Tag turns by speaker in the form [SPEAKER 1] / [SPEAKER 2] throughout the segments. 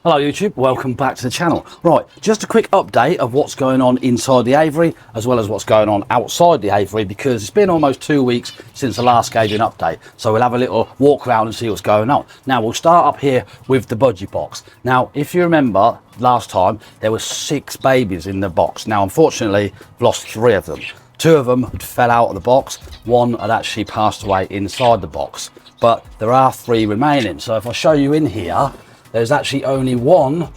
[SPEAKER 1] Hello YouTube, welcome back to the channel. Right, just a quick update of what's going on inside the aviary as well as what's going on outside the aviary, because it's been almost 2 weeks since the last gave you an update. So we'll have a little walk around and see what's going on. Now we'll start up here with the budgie box. Now if you remember last time there were 6 babies in the box. Now unfortunately I've lost 3 of them. 2 of them had fell out of the box, 1 had actually passed away inside the box, but there are 3 remaining. So if I show you in here, there's actually only 1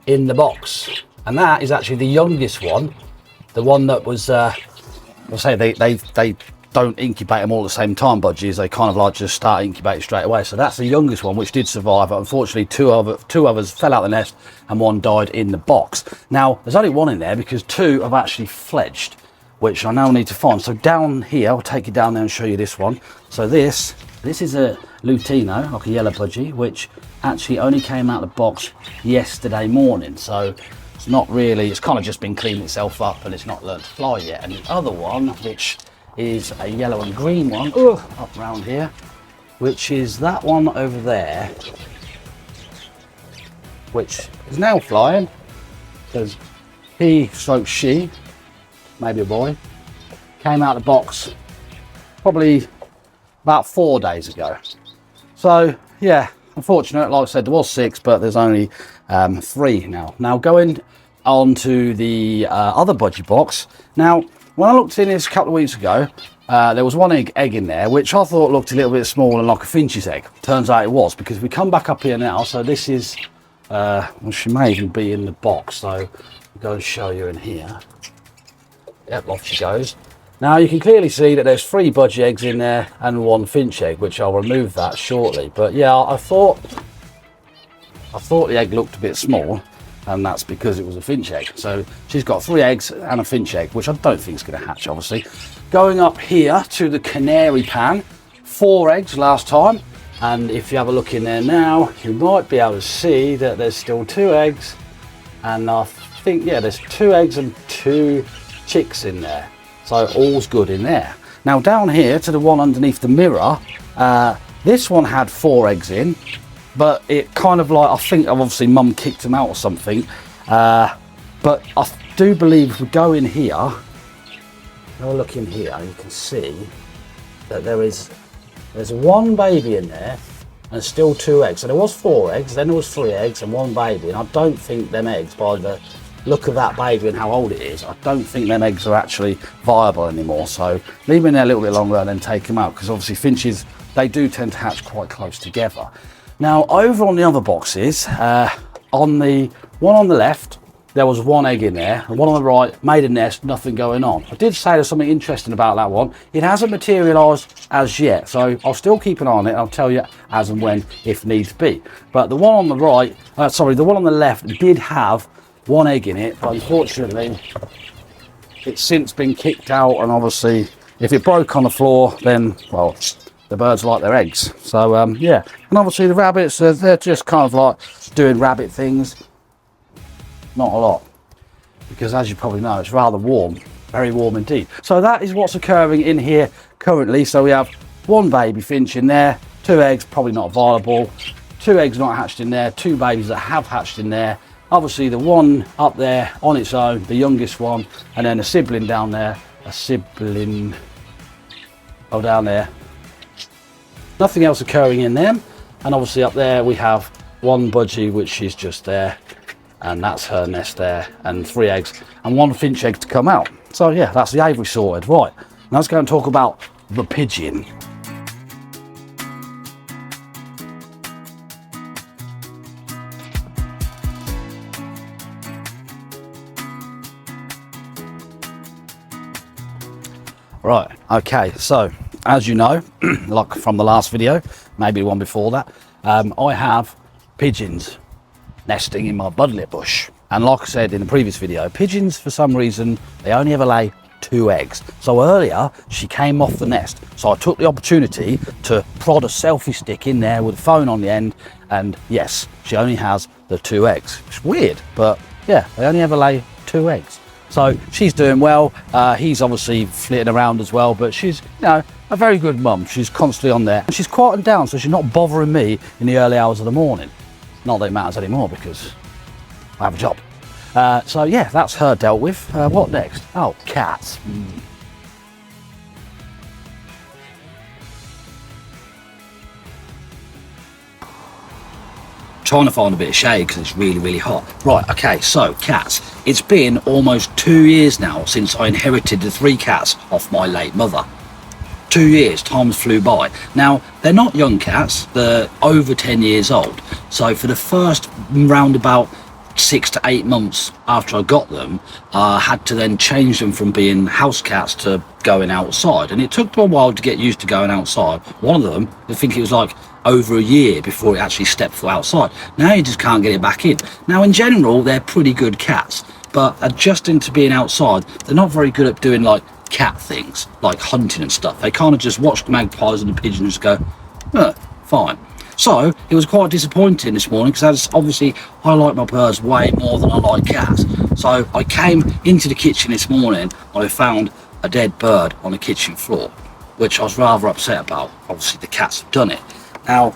[SPEAKER 1] in the box, and that is actually the youngest one, the one that was I'll say they don't incubate them all at the same time, budgies. They kind of like just start incubating straight away. So that's the youngest one, which did survive, but unfortunately two others fell out the nest and 1 died in the box. Now there's only 1 in there because 2 have actually fledged, which I now need to find. So down here, I'll take you down there and show you this one. So this is a Lutino, like a yellow budgie, which actually only came out of the box yesterday morning. So it's not really, it's kind of just been cleaning itself up and it's not learned to fly yet. And the other one, which is a yellow and green one, up around here, which is that one over there, which is now flying, because she, maybe a boy, came out of the box probably about 4 days ago. So yeah, unfortunate, like I said, there was 6, but there's only 3 now. Now going on to the other budgie box. Now when I looked in this a couple of weeks ago, there was 1 egg in there, which I thought looked a little bit small and like a finch's egg. Turns out it was, because we come back up here now. So this is, well, she may even be in the box, so I'll go and show you in here. Yep, off she goes. Now you can clearly see that there's 3 budgie eggs in there and 1 finch egg, which I'll remove that shortly. But yeah, I thought the egg looked a bit small, and that's because it was a finch egg. So she's got 3 eggs and a finch egg, which I don't think is going to hatch, obviously. Going up here to the canary pan, 4 eggs last time, and if you have a look in there now, you might be able to see that there's still 2 eggs, and I think, yeah, there's 2 eggs and 2 chicks in there. So all's good in there. Now down here to the one underneath the mirror, this one had 4 eggs in, but it kind of like, I think obviously mum kicked them out or something, but I do believe if we go in here, have a look in here, you can see that there's 1 baby in there and still 2 eggs. So there was 4 eggs, then there was 3 eggs and 1 baby, and I don't think them eggs, by the look of that baby and how old it is, I don't think them eggs are actually viable anymore. So leave them in there a little bit longer and then take them out, because obviously finches, they do tend to hatch quite close together. Now over on the other boxes, on the one on the left there was 1 egg in there, and 1 on the right made a nest, nothing going on. I did say there's something interesting about that one. It hasn't materialized as yet, so I'll still keep an eye on it. I'll tell you as and when if needs be. But the one on the right, the one on the left did have 1 egg in it, but unfortunately it's since been kicked out, and obviously if it broke on the floor, then, well, the birds like their eggs. So yeah, and obviously the rabbits, they're just kind of like doing rabbit things, not a lot, because as you probably know, it's rather warm, very warm indeed. So that is what's occurring in here currently. So we have 1 baby finch in there, 2 eggs probably not viable, 2 eggs not hatched in there, 2 babies that have hatched in there. Obviously the one up there on its own, the youngest one, and then a sibling down there, down there. Nothing else occurring in them. And obviously up there we have 1 budgie, which is just there, and that's her nest there, and 3 eggs and 1 finch egg to come out. So yeah, that's the aviary sorted. Right, now let's go and talk about the pigeon. Right, okay, so as you know, like from the last video, maybe the one before that, I have pigeons nesting in my budlet bush. And like I said in the previous video, pigeons, for some reason, they only ever lay 2 eggs. So earlier, she came off the nest. So I took the opportunity to prod a selfie stick in there with a phone on the end, and yes, she only has the 2 eggs. It's weird, but yeah, they only ever lay 2 eggs. So she's doing well. He's obviously flitting around as well, but she's, you know, a very good mum. She's constantly on there. And she's quieting down, so she's not bothering me in the early hours of the morning. Not that it matters anymore because I have a job. So yeah, that's her dealt with. What next? Oh, cats. Trying to find a bit of shade because it's really, really hot. Right, okay, so cats. It's been almost 2 years now since I inherited the 3 cats off my late mother. 2 years, time flew by. Now, they're not young cats, they're over 10 years old. So for the first roundabout 6 to 8 months after I got them, I had to then change them from being house cats to going outside. And it took them a while to get used to going outside. One of them, I think it was like over a year before it actually stepped foot outside. Now you just can't get it back in. Now in general, they're pretty good cats, but adjusting to being outside, they're not very good at doing like cat things, like hunting and stuff. They kind of just watch the magpies and the pigeons and just go, fine. So it was quite disappointing this morning because obviously I like my birds way more than I like cats. So I came into the kitchen this morning and I found a dead bird on the kitchen floor, which I was rather upset about. Obviously the cats have done it. Now,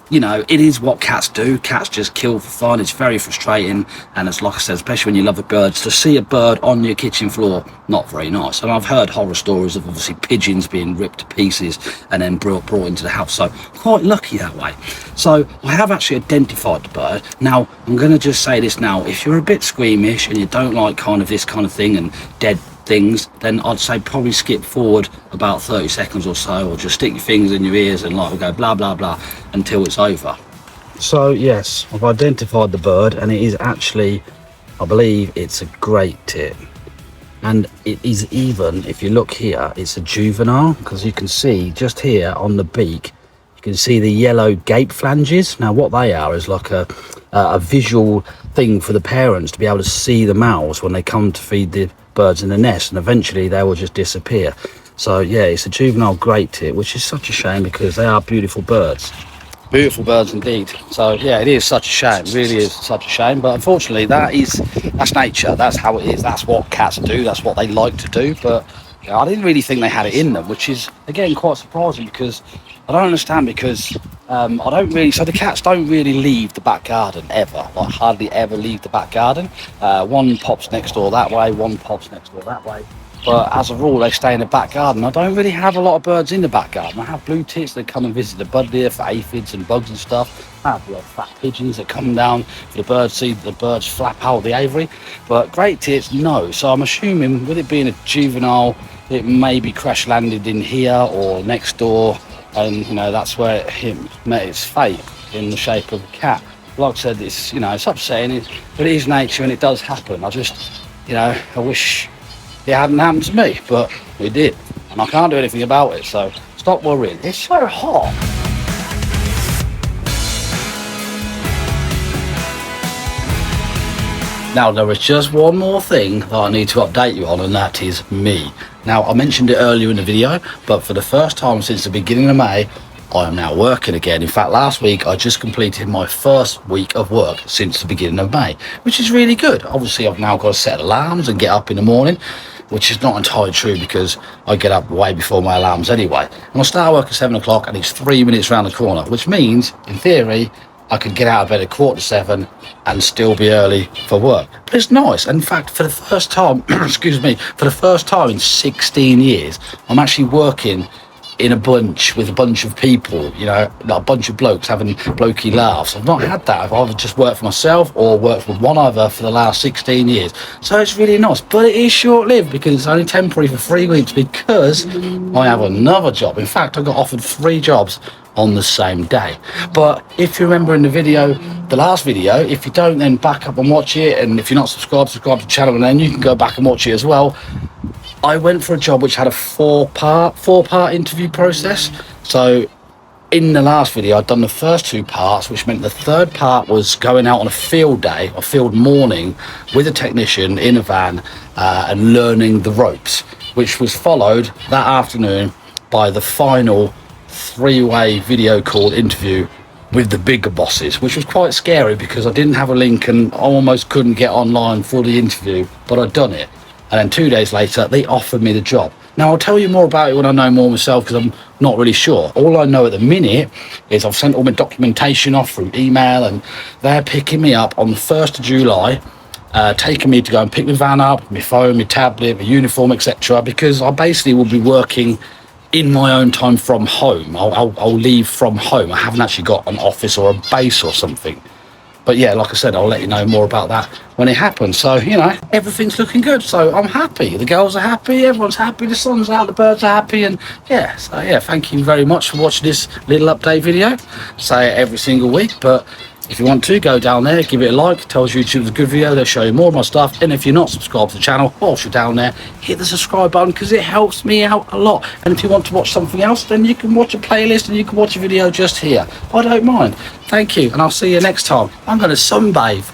[SPEAKER 1] it is what cats do. Cats just kill for fun. It's very frustrating. And as like I said, especially when you love the birds, to see a bird on your kitchen floor, not very nice. And I've heard horror stories of obviously pigeons being ripped to pieces and then brought into the house. So quite lucky that way. So I have actually identified the bird. Now, I'm going to just say this now. If you're a bit squeamish and you don't like kind of this kind of thing and dead things, then I'd say probably skip forward about 30 seconds or so, or just stick your fingers in your ears and like go blah blah blah until it's over. So yes, I've identified the bird, and it is actually, I believe it's a great tit, and it is, even if you look here, it's a juvenile, because you can see just here on the beak you can see the yellow gape flanges. Now what they are is like a visual thing for the parents to be able to see the males when they come to feed the birds in the nest, and eventually they will just disappear. So yeah, it's a juvenile great tit, which is such a shame because they are beautiful birds. Beautiful birds indeed. So yeah, it is such a shame, really is such a shame, but unfortunately that's nature, that's how it is, that's what cats do, that's what they like to do. But I didn't really think they had it in them, which is again quite surprising because I don't understand, because so the cats don't really leave the back garden ever, like hardly ever leave the back garden. One pops next door that way, one pops next door that way, but as a rule they stay in the back garden. I don't really have a lot of birds in the back garden. I have blue tits that come and visit the bud deer for aphids and bugs and stuff. I have fat pigeons that come down for the birds, see the birds flap out of the aviary, but great tits, no. So I'm assuming with it being a juvenile, it may be crash landed in here or next door, and that's where it met its fate in the shape of a cat. Like I said, it's it's upsetting, but it is nature and it does happen. I just I wish it hadn't happened to me, but it did, and I can't do anything about it, so stop worrying. It's so hot. Now there is just one more thing that I need to update you on, and that is me. Now I mentioned it earlier in the video, but for the first time since the beginning of May, I am now working again. In fact, last week I just completed my first week of work since the beginning of May, which is really good. Obviously I've now got to set alarms and get up in the morning, which is not entirely true because I get up way before my alarms anyway. And I start work at 7 o'clock and it's 3 minutes around the corner, which means in theory I could get out of bed at 6:45 and still be early for work. But it's nice. In fact, for the first time, for the first time in 16 years, I'm actually working in a bunch with a bunch of people, like a bunch of blokes having blokey laughs. I've not had that. I've either just worked for myself or worked with one other for the last 16 years. So it's really nice, but it is short-lived because it's only temporary for 3 weeks because I have another job. In fact, I got offered 3 jobs on the same day. But if you remember in the last video, if you don't, then back up and watch it, and if you're not subscribed to the channel, and then you can go back and watch it as well. I went for a job which had a four-part interview process. So in the last video I'd done the first 2 parts, which meant the third part was going out on a field day, a field morning, with a technician in a van and learning the ropes, which was followed that afternoon by the final 3-way video call interview with the bigger bosses, which was quite scary because I didn't have a link and I almost couldn't get online for the interview, but I'd done it. And then 2 days later they offered me the job. Now, I'll tell you more about it when I know more myself, because I'm not really sure. All I know at the minute is I've sent all my documentation off through email, and they're picking me up on the 1st of July, taking me to go and pick my van up, my phone, my tablet, my uniform, etc. Because I basically will be working in my own time from home. I'll leave from home. I haven't actually got an office or a base or something. But yeah, like I said, I'll let you know more about that when it happens. So, you know, everything's looking good. So I'm happy. The girls are happy. Everyone's happy. The sun's out. The birds are happy. And yeah, so yeah, thank you very much for watching this little update video. Say it every single week. But if you want to, go down there, give it a like. It tells YouTube it's a good video. They'll show you more of my stuff. And if you're not subscribed to the channel, whilst you're down there, hit the subscribe button, because it helps me out a lot. And if you want to watch something else, then you can watch a playlist and you can watch a video just here. I don't mind. Thank you, and I'll see you next time. I'm going to sunbathe.